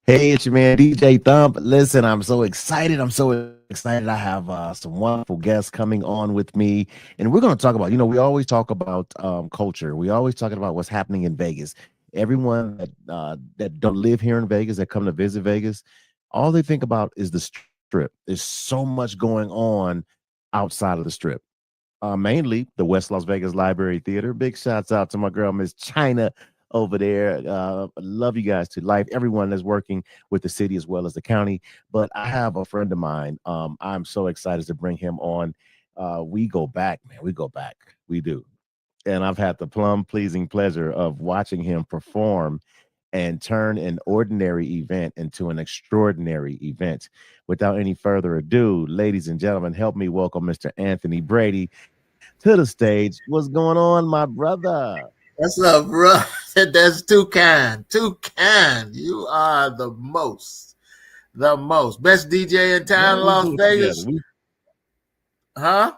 Hey, it's your man DJ Thump. Listen, I'm so excited. I'm so excited. I have some wonderful guests coming on with me, and we're going to talk about. We always talk about culture. We always talking about what's happening in Vegas. Everyone that don't live here in Vegas, that come to visit Vegas, all they think about is the strip. There's so much going on outside of the strip. Mainly the West Las Vegas Library Theater. Big shouts out to my girl, Miss China over there. Love you guys to life. Everyone that's working with the city as well as the county. But I have a friend of mine. I'm so excited to bring him on. We go back, man. We go back. We do. And I've had the plum pleasing pleasure of watching him perform and turn an ordinary event into an extraordinary event. Without any further ado, ladies and gentlemen, help me welcome Mr. Anthony Brady to the stage. What's going on, my brother? What's up, bro? That's too kind. Too kind. You are the most. The most. Best DJ in Man, town, we Las do it together. Vegas. Huh?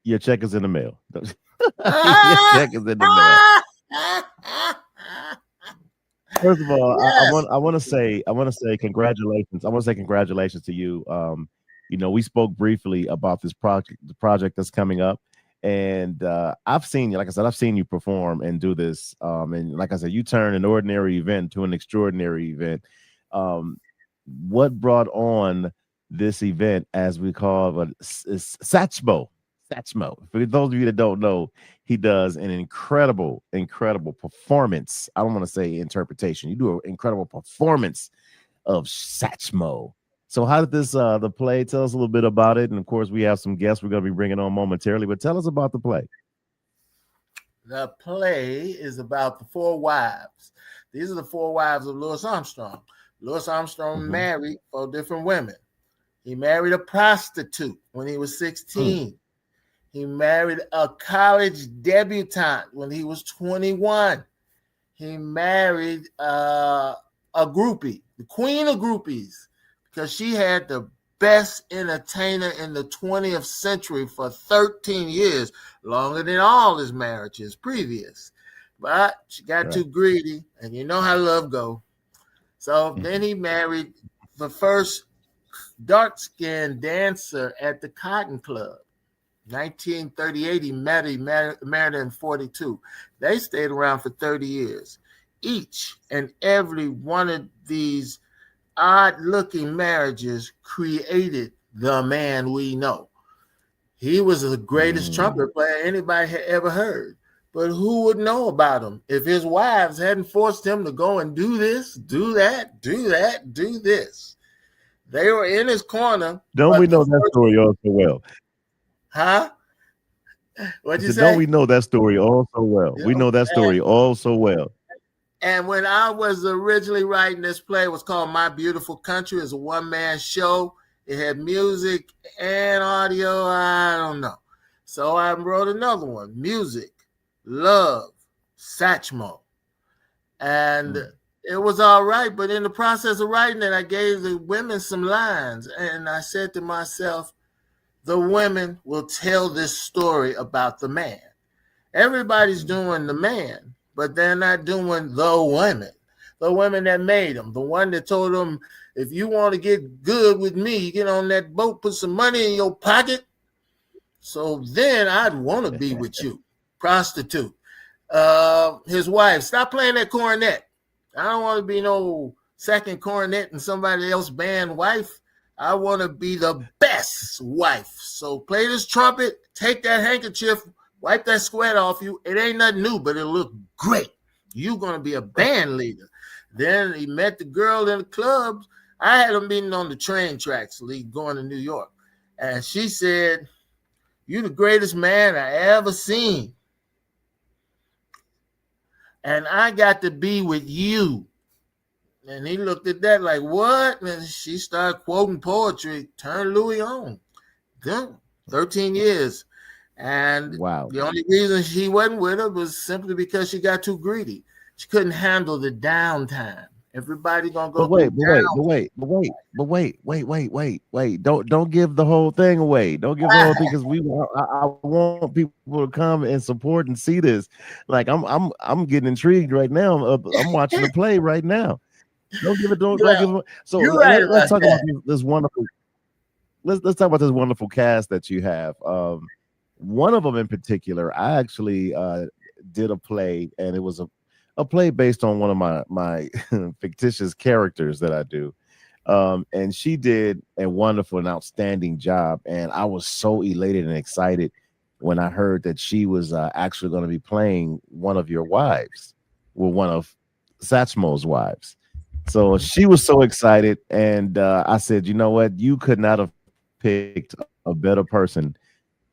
Your check is in the mail. Your Ah! check is in the mail. First of all, Yes. I want to say congratulations. I want to say congratulations to you. We spoke briefly about this project, the project that's coming up, and I've seen you. Like I said, I've seen you perform and do this. And like I said, you turn an ordinary event to an extraordinary event. Um, what brought on this event, as we call it, is Sachmo? Sachmo. For those of you that don't know, he does an incredible performance. I don't want to say interpretation. You do an incredible performance of Sachmo. So how did this the play? Tell us a little bit about it. And of course, we have some guests we're going to be bringing on momentarily. But tell us about the play. The play is about the four wives. These are the four wives of Louis Armstrong. Louis Armstrong Hmm. married four different women. He married a prostitute when he was 16. He married a college debutante when he was 21. He married a groupie, the queen of groupies, because she had the best entertainer in the 20th century for 13 years, longer than all his marriages previous. But she got Right. too greedy, and you know how love go. So then he married the first dark-skinned dancer at the Cotton Club. 1938, he married her in 42. They stayed around for 30 years. Each and every one of these odd looking marriages created the man we know. He was the greatest Mm. trumpet player anybody had ever heard. But who would know about him if his wives hadn't forced him to go and do this, do that, do that, do this? They were in his corner, Don't we but the know that first, story all so well? huh? I What'd you said, don't say? we know that story all so well? We know that And, story all so well. and when I was originally writing this play, it was called My Beautiful Country. It's a one-man show. It had music and audio. I don't know. So I wrote another one, Music, Love, Sachmo. And Mm. it was all right. But in the process of writing it, I gave the women some lines. And I said to myself, the women will tell this story about the man. Everybody's Mm. doing the man, but they're not doing the women. The women that made them, the one that told them, if you want to get good with me, get on that boat, put some money in your pocket. So then I'd want to be with you, prostitute. His wife, stop playing that cornet. I don't want to be no second cornet in somebody else's band wife. I want to be the best wife. So play this trumpet, take that handkerchief, wipe that sweat off you. It ain't nothing new, but it'll look great. You're going to be a band leader. Then he met the girl in the clubs. I had him meeting on the train tracks, going to New York. And she said, you the greatest man I ever seen. And I got to be with you. And he looked at that like, what? And she started quoting poetry, turned Louis on. Good. 13 years. And Wow. the only reason she wasn't with her was simply because she got too greedy. She couldn't handle the downtime. Everybody gonna But go wait, through but wait, but down. wait, but wait, but wait. Don't give the whole thing away. Don't give the whole thing because I want people to come and support and see this. Like I'm getting intrigued right now. I'm watching the play right now. Don't give it. Don't You don't right, give it. So you right let's about talk about that. this wonderful. Let's talk about this wonderful cast that you have. One of them in particular, I actually did a play, and it was a play based on one of my fictitious characters that I do. And she did a wonderful and outstanding job, and I was so elated and excited when I heard that she was actually going to be playing one of your wives, well, one of Sachmo's wives. So she was so excited, and I said, you know what, you could not have picked a better person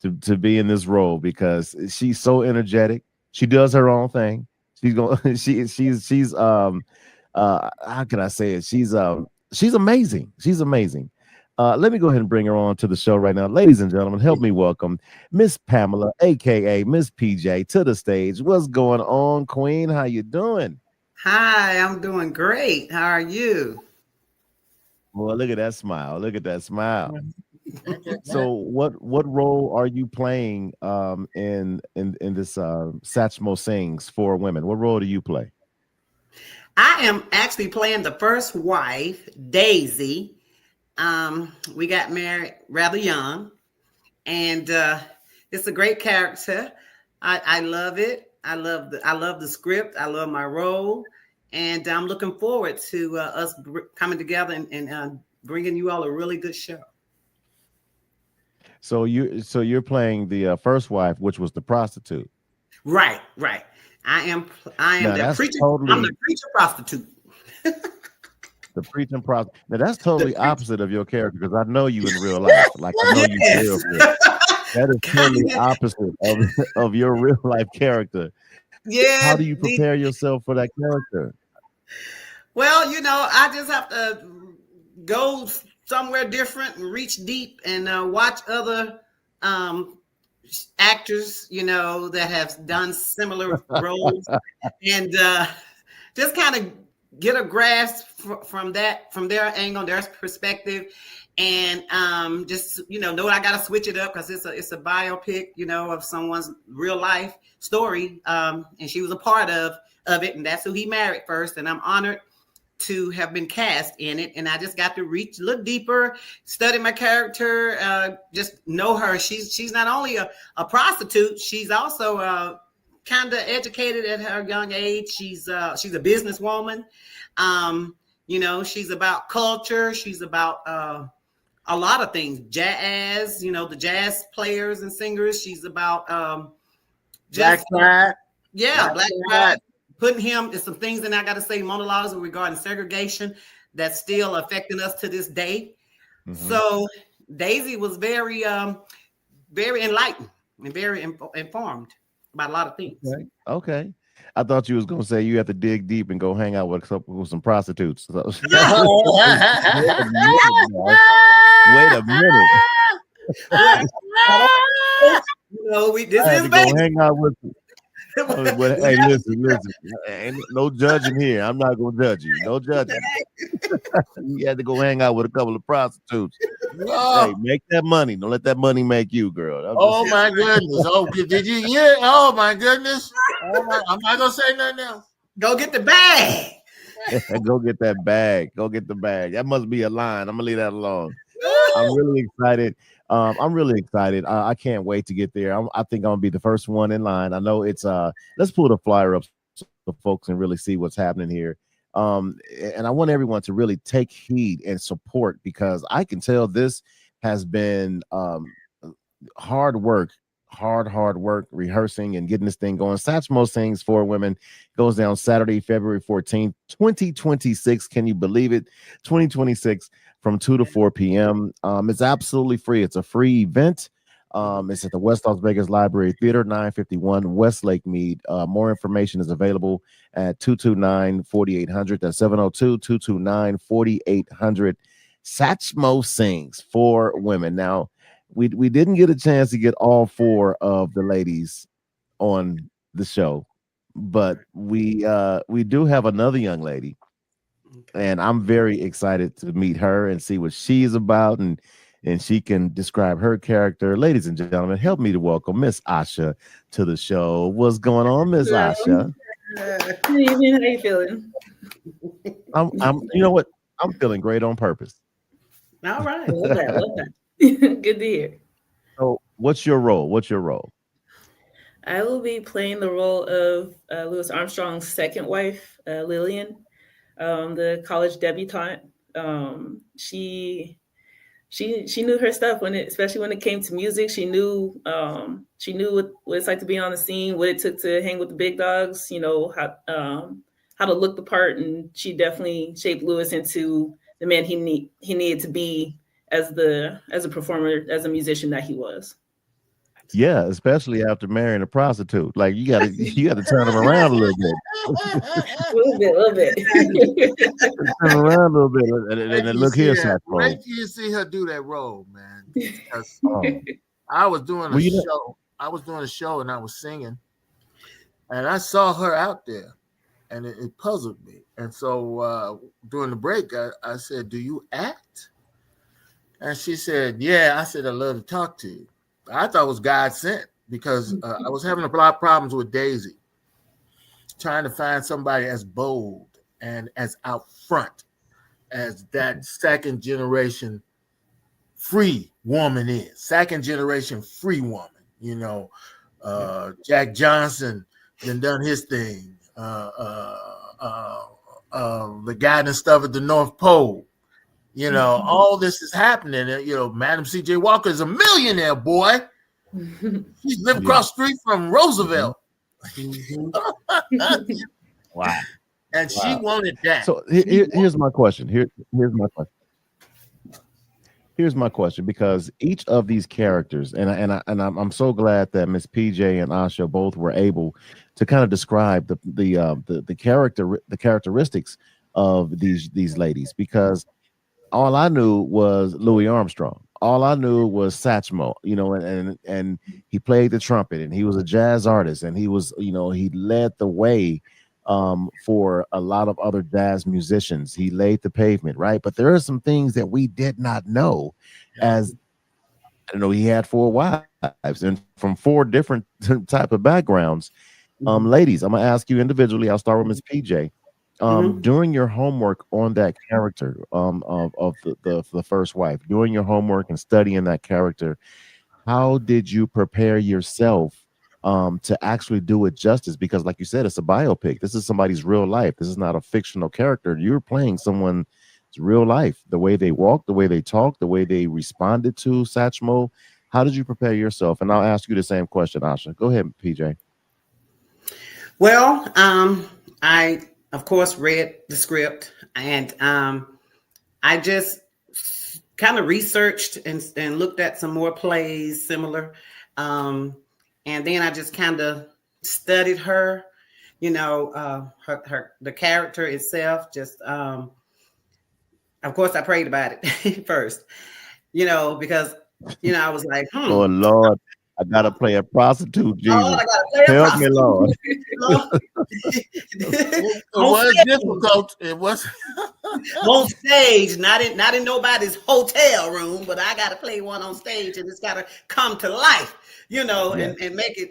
to be in this role because she's so energetic. She does her own thing. She's going. She's how can I say it? She's amazing. She's amazing. Let me go ahead and bring her on to the show right now, ladies and gentlemen. Help me welcome Miss Pamela, aka Miss PJ, to the stage. What's going on, Queen? How you doing? Hi, I'm doing great. How are you? Well, look at that smile. Look at that smile. Look at So that. what role are you playing in this Sachmo Sings for Women? What role do you play? I am actually playing the first wife, Daisy. We got married rather young, and it's a great character. I love it. I love the script. I love my role, and I'm looking forward to us coming together and bringing you all a really good show. So you're playing the first wife, which was the prostitute. Right, right. I am. I am Now the that's preacher. I'm the totally preacher prostitute. the preaching process. Now that's The totally preacher. opposite of your character because I know you in real life. Like I know you for Yes. real, for real. That is totally Kinda. opposite of of your real life character. How do Yeah. you prepare yourself for that character? Well, I just have to go somewhere different and reach deep and watch other um, actors, that have done similar roles, and just kind of get a grasp from their angle, their perspective, and just know I got to switch it up because it's a biopic, of someone's real life story, and she was a part of it, and that's who he married first, and I'm honored to have been cast in it, and I just got to reach a little deeper, study my character, just know her. She's not only a prostitute, she's also kind of educated at her young age. She's a businesswoman. She's about culture. She's about a lot of things. Jazz, the jazz players and singers. She's about Black just pride. yeah, Black Black pride. Pride. Putting him, there's some things that I got to say, monologues regarding segregation that's still affecting us to this day. Hmm. So Daisy was very enlightened and very informed about a lot of things. Okay. Okay. I thought you was gonna say you have to dig deep and go hang out with some prostitutes. So, wait a minute, now. Wait a minute. Well, this I had is to go Vegas. hang out with. But We hey, got listen, listen. Ain't no judging here. I'm not gonna judge you. No judging. You had to go hang out with a couple of prostitutes. Hey, Oh, make that money. Don't let that money make you, girl. I'm just oh saying. my goodness. Oh, did you hear? Oh my goodness. Oh my, I'm not gonna say nothing else. go get the bag. Go get that bag. Go get the bag. That must be a line. I'm gonna leave that alone. I'm really excited. I'm really excited. I can't wait to get there. I think I'm gonna be the first one in line. I know it's let's pull the flyer up so folks can really see what's happening here. And I want everyone to really take heed and support because I can tell this has been hard work, hard work, rehearsing and getting this thing going. Satchmo Sings for Women goes down Saturday, February 14th, 2026. Can you believe it? 2026 from 2 to 4 p.m. It's absolutely free. It's a free event. It's at the West Las Vegas Library Theater, 951 West Lake Mead. More information is available at 229-4800. That's 702-229-4800. Satchmo Sings for Women. Now, we didn't get a chance to get all four of the ladies on the show, but we do have another young lady, Okay. and I'm very excited to meet her and see what she's about and she can describe her character. Ladies and gentlemen, help me to welcome Miss Asha to the show. What's going on, Miss Hello. Asha? Uh, Good evening. How you feeling? I'm you know what? I'm feeling great on purpose. All right. Love that. Love that. Good to hear. So, what's your role? What's your role? I will be playing the role of Louis Armstrong's second wife, Lillian, the college debutante. She knew her stuff when it, especially when it came to music. She knew what it's like to be on the scene, what it took to hang with the big dogs. You know how to look the part, and she definitely shaped Lewis into the man he needed to be as a performer, as a musician that he was. Yeah, especially after marrying a prostitute. Like you gotta turn them around a little bit. A little bit. Turn 'em around a little bit, Wait and till you look see here, that. Wait Sachmo. till you see her do that role, man. Because Oh, I was doing a well, you know, show. I was doing a show and I was singing, and I saw her out there, and it puzzled me. And so during the break, I said, "Do you act?" And she said, "Yeah." I said, "I'd love to talk to you." I thought it was God sent because I was having a lot of problems with Daisy, trying to find somebody as bold and as out front as that second generation free woman is. Second generation free woman. You know, Jack Johnson done his thing. The guy that stuff at the North Pole. You know, all this is happening. You know, Madam C.J. Walker is a millionaire, boy. She's lived yeah. across the street from Mhm. Roosevelt. Wow, And she wow. wanted that. So here's my question. Here's my question. Here's my question, because each of these characters, I'm so glad that Miss PJ and Asha both were able to kind of describe the characteristics of these ladies, because all I knew was Louis Armstrong. All I knew was Sachmo, you know, and he played the trumpet, and he was a jazz artist, and he was, you know, he led the way for a lot of other jazz musicians. He laid the pavement, right? But there are some things that we did not know. Yeah. As I don't know, he had four wives and from four different type of backgrounds. Mm-hmm. Ladies, I'm gonna ask you individually. I'll start with Miss PJ. Mm-hmm. Doing your homework on that character of the first wife, doing your homework and studying that character, how did you prepare yourself to actually do it justice? Because, like you said, it's a biopic. This is somebody's real life. This is not a fictional character. You're playing someone's real life. The way they walk, the way they talk, the way they responded to Satchmo. How did you prepare yourself? And I'll ask you the same question, Asha. Go ahead, PJ. Well, I of course read the script, and I just kind of researched and looked at some more plays similar, um, and then I just kind of studied her. You know, her the character itself. Just of course, I prayed about it first. You know, because I was like, Oh Lord, I gotta play a prostitute, oh, Jesus. I gotta play a Help me, prostitute. Lord. Lord. It On was stage, difficult. It was. on stage, not in nobody's hotel room, but I got to play one on stage, and it's got to come to life, Yeah. and make it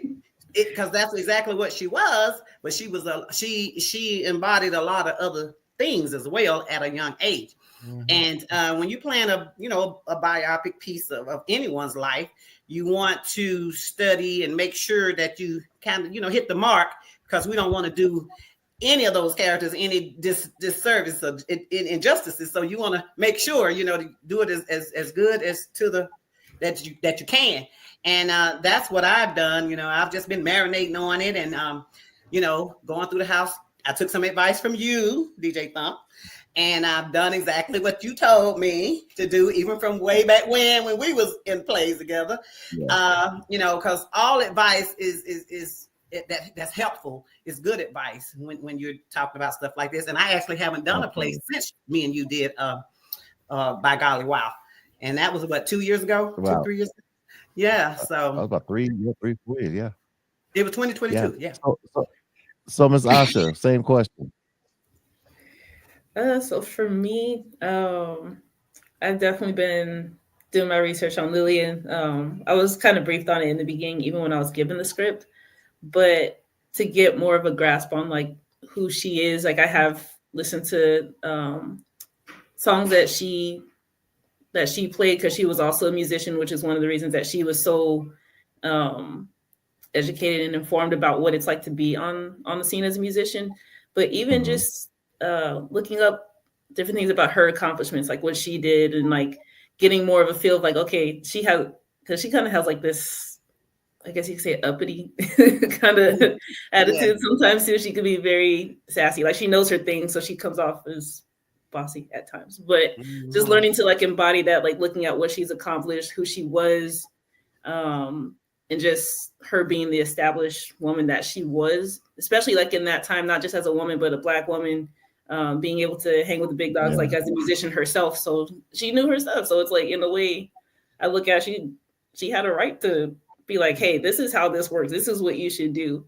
because that's exactly what she was. But she was she embodied a lot of other things as well at a young age. Mhm. And when you plan a biopic piece of anyone's life, you want to study and make sure that you kind of hit the mark, because we don't want to do any of those characters any disservice of injustices. So you want to make sure to do it as good as to the that you can. And that's what I've done. I've just been marinating on it, and going through the house. I took some advice from you, DJ Thump, and I've done exactly what you told me to do, even from way back when we was in plays together. Yeah. Because all advice that's helpful is good advice when you're talking about stuff like this. And I actually haven't done a play Absolutely. since me and you did by golly wow, and that was what 2 years ago, two Wow. 3 years ago. Yeah, That was so about 3, 4 years. Yeah. it was Yeah. 2022. Yeah. So Miss Asha, same question. So for me, I've definitely been doing my research on Lillian. I was kind of briefed on it in the beginning, even when I was given the script, but to get more of a grasp on like who she is, like I have listen to songs that she played because she was also a musician, which is one of the reasons that she was so um, educated and informed about what it's like to be on the scene as a musician. But even Hmm. just looking up different things about her accomplishments, like what she did, and like getting more of a feel of like, okay, she has, because she kind of has like this, I guess you could say, uppity kind of Yeah. attitude sometimes too. She could be very sassy, like she knows her thing, so she comes off as bossy at times. But just Mhm. learning to like embody that, like looking at what she's accomplished, who she was, um, and just her being the established woman that she was, especially like in that time, not just as a woman, but a Black woman, being able to hang with the big dogs, Yeah. like as a musician herself. So she knew her stuff. So it's like, in a way, I look at, she had a right to be like, hey, this is how this works. This is what you should do.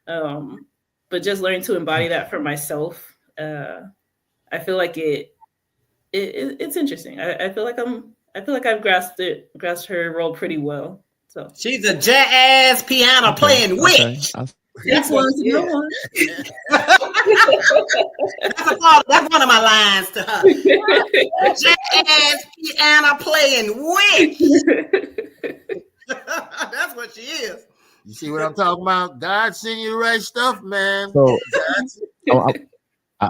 Um, but just learning to embody that for myself, I feel like it's interesting. I feel like I've grasped her role pretty well. So She's a jazz piano Okay. playing Okay. witch. six That's what one she to no is. one. That's one of my lines to her. Jazz piano playing witch. That's what she is. You see what I'm talking about? God send you the right stuff, man. So, God's, I,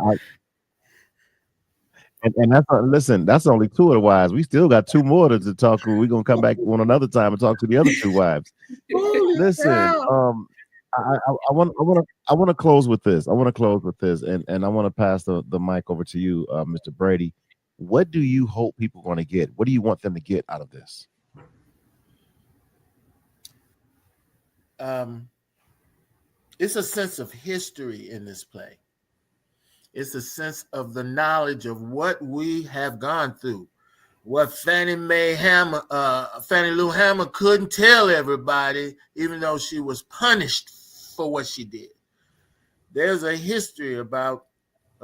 and that's listen. That's only two of the wives. We still got two more to talk to. We're gonna come back one another time and talk to the other two wives. holy Listen, cow. I want to close with this. I want to close with this, and I want to pass the mic over to you, Mr. Brady. What do you hope people are going to get? What do you want them to get out of this? Um, it's a sense of history in this play. It's a sense of the knowledge of what we have gone through, what Fannie Lou Hammer couldn't tell everybody, even though she was punished for what she did. There's a history about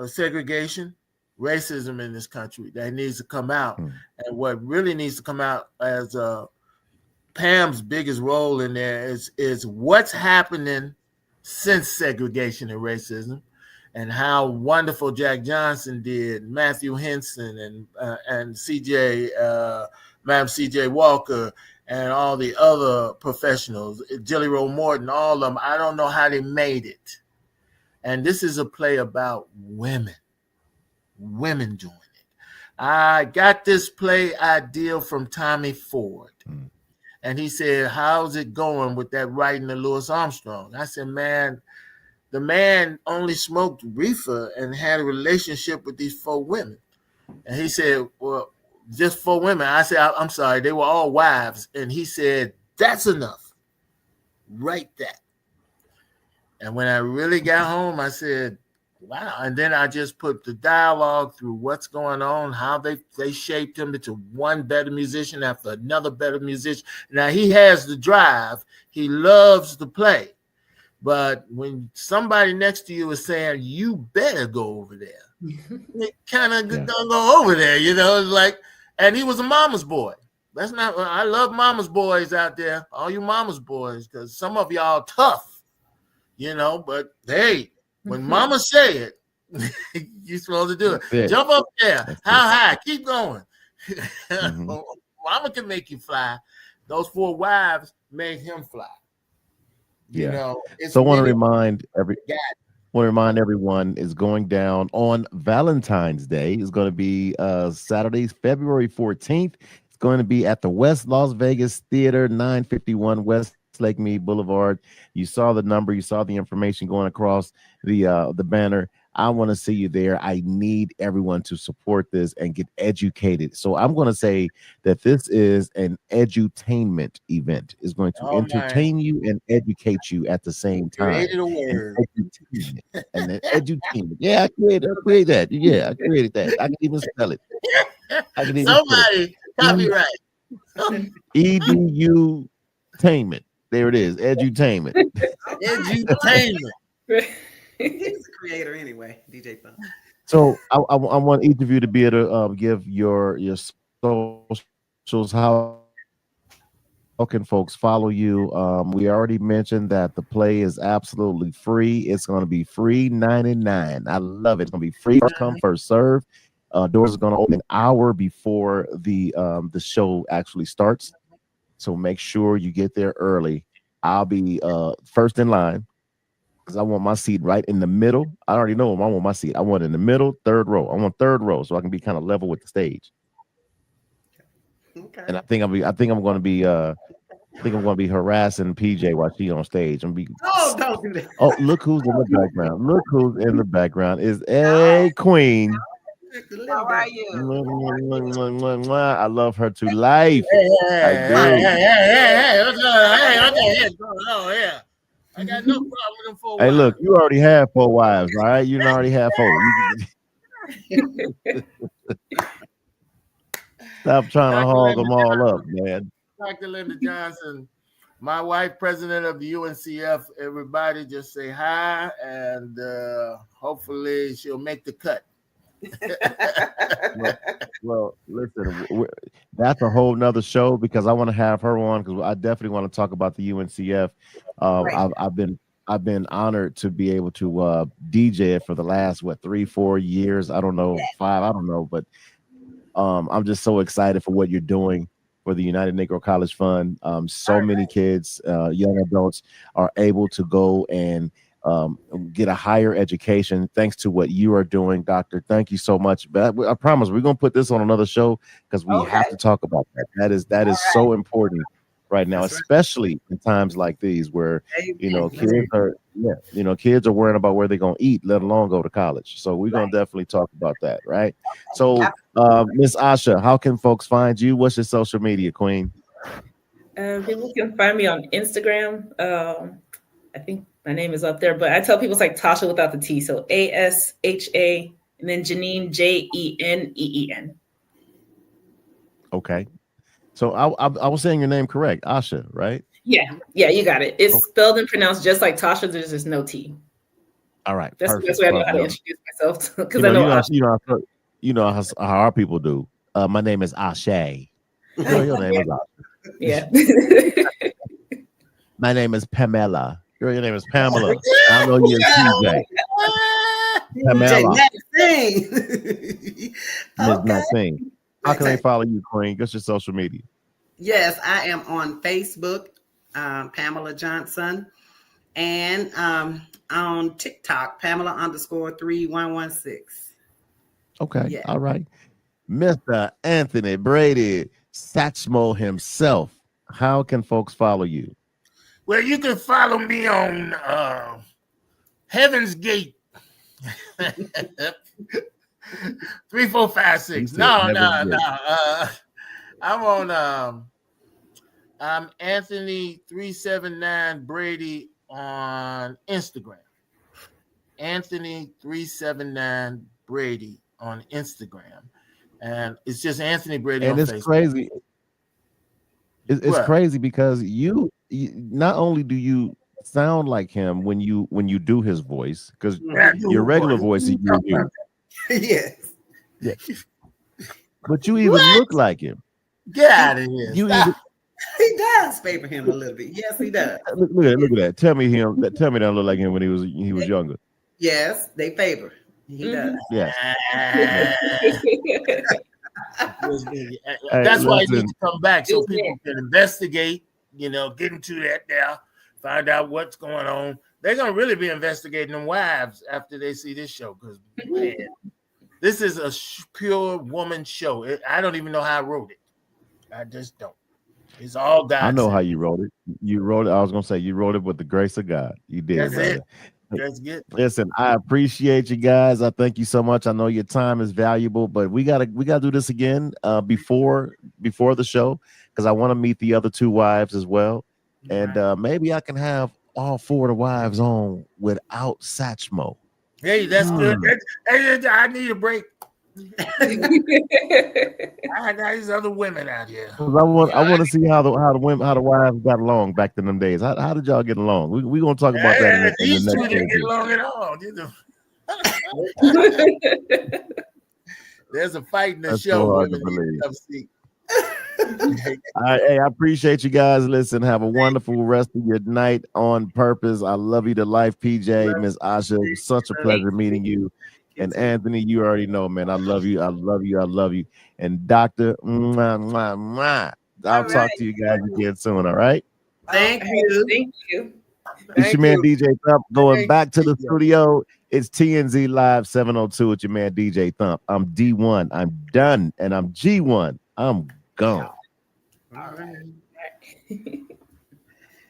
segregation, racism in this country that needs to come out. Hmm. And what really needs to come out as Pam's biggest role in there is what's happening since segregation and racism, and how wonderful Jack Johnson did, Matthew Henson, and Madam C.J. Walker, and all the other professionals, Jelly Roll Morton, all of them. I don't know how they made it. And this is a play about women doing it. I got this play idea from Tommy Ford. Hmm. And he said, how's it going with that writing of Louis Armstrong? I said, man, the man only smoked reefer and had a relationship with these four women. And he said, well, just four women. I said, I'm sorry, they were all wives. And he said, that's enough. Write that. And when I really got home, I said, wow. And then I just put the dialogue through what's going on, how they shaped him into one better musician after another better musician. Now he has the drive. He loves to play. But when somebody next to you is saying, you better go over there, it kind of don't go over there, you know, it's like, and he was a mama's boy. That's not, I love mama's boys out there, all you mama's boys, because some of y'all tough, you know, but hey, when mama say it, you're supposed to do it. That's it. Jump up there. That's How it. high? Keep going. Mhm. Mama can make you fly. Those four wives made him fly. You Yeah. know, it's So I want to really remind God. everyone is going down on Valentine's Day. It's going to be Saturday, February 14th. It's going to be at the West Las Vegas Theater, 951 West Lake Mead Boulevard. You saw the number, you saw the information going across the banner. I want to see you there. I need everyone to support this and get educated. So I'm going to say that this is an edutainment event. It's going to Oh my, entertain you and educate you at the same time. created a And word. edutainment. And then edutainment. Yeah, I created that. Yeah, I created that. I can even spell it. I can even spell it. Somebody copyright. EDU tainment. There it is. Edutainment. Edutainment. He's the creator anyway, DJ Thumb. So I want each of you to be able to give your socials. How How can folks follow you? We already mentioned that the play is absolutely free. It's going to be free 99. I love it. It's going to be free. First come, first serve. Doors are going to open an hour before the show actually starts. So make sure you get there early. I'll be first in line because I want my seat right in the middle. I already know I want my seat. I want it in the middle, third row. I want third row so I can be kind of level with the stage. Okay. And I think I'm going to be harassing PJ while she on stage. I'm be. Oh, don't do that. Oh, look who's in the background. Look who's in the background. Is Oh, a queen. just a How little are bit. you? Mwah, mwah, mwah, mwah, mwah, mwah. I love her to life. Hey, I hey, hey, do. hey, hey, hey, what's going on? Hey, what the heck going on here? I got no problem with them four Hey, look, wives. you already have 4 wives, all right? You already have 4. Stop trying to Dr. hog Linda them all up, Johnson. man. Dr. Linda Johnson, my wife, president of the UNCF. Everybody just say hi, and hopefully she'll make the cut. Well, well, listen, that's a whole nother show because I want to have her on because I definitely want to talk about the UNCF. Right. I've been honored to be able to DJ it for the last 3-4 years. I don't know, 5, I don't know, but I'm just so excited for what you're doing for the United Negro College Fund. So many kids, young adults, are able to go and get a higher education thanks to what you are doing, Doctor. Thank you so much. But I promise we're gonna put this on another show because we Okay. have to talk about that. That is so important right now, That's right. especially in times like these where Amen. kids are worrying about where they're gonna eat, let alone go to college. So we're gonna Right. definitely talk about that, right? So Yep. Miss Asha, how can folks find you? What's your social media, Queen? People can find me on Instagram. I think my name is up there, but I tell people it's like Tasha without the T. So ASHA and then Janine JENEEN. Okay. So I was saying your name correct, Asha, right? Yeah, you got it. It's Okay. spelled and pronounced just like Tasha. There's just no T. All right. That's the best Perfect. way I know how Perfect. to Well, introduce myself you because I know, know you know, Asha. you know, how our people do. My name is Ashe. Girl, your name is Asha. Yeah. My name is Pamela. Girl, your name is Pamela. I know you're PJ. J Pamela, Maxine. Ms. Okay. Maxine. How can they follow you, Queen? What's your social media? Yes, I am on Facebook, Pamela Johnson, and on TikTok, Pamela_3116. Okay. Yeah. All right. Mr. Anthony Brady, Sachmo himself. How can folks follow you? Well, you can follow me on Heaven's Gate. 3, 4, 5, He 6. said No. Heaven's Gate. I'm on I'm Anthony 379 Brady on Instagram. Anthony 379 Brady on Instagram. And it's just Anthony Brady And on it's Facebook. crazy. It's What? crazy because you not only do you sound like him when you do his voice, because your regular voice is you. Yes. Yeah. But you even What? look like him. Get out of here. You Stop. even He does favor him a little bit. Yes, he does. look at that. Tell me that look like him when he was younger. Yes, they favor. He does. Yes. Hey, That's why he listen. needs to come back so It's people can investigate, get into that there, find out what's going on. They're going to really be investigating them wives after they see this show because, man, this is a pure woman show. I don't even know how I wrote it. I just don't. It's all God. I know how you wrote it. You wrote it. I was gonna say you wrote it with the grace of God. You did, That's brother. it. That's good. Listen, I appreciate you guys. I thank you so much. I know your time is valuable, but we gotta do this again before the show because I want to meet the other 2 wives as well, and maybe I can have all 4 of the wives on without Sachmo. Hey, that's good. Hey, I need a break. I got these other women out here. I want to see how the wives got along back in them days. How did y'all get along? We gonna talk about that in the These two next didn't get interview. along at all. There's a fight in the That's show. so hard to Women need believe. to come see. All right, hey, I appreciate you guys. Listen, have a wonderful rest of your night on purpose. I love you to life, PJ, Miss Asha. It was such a Thank pleasure meeting you. You And too. Anthony, you already know, man. I love you. I love you. I love you. And Doctor, mwah, mwah, mwah. I'll All right. talk to you guys again soon. All right. Thank you. you. Thank you. It's your Thank man you. DJ Thump going Thank back to the you. studio. It's TNZ Live 702 with your man DJ Thump. I'm D1. I'm done. And I'm G1. I'm gone. All right. Right.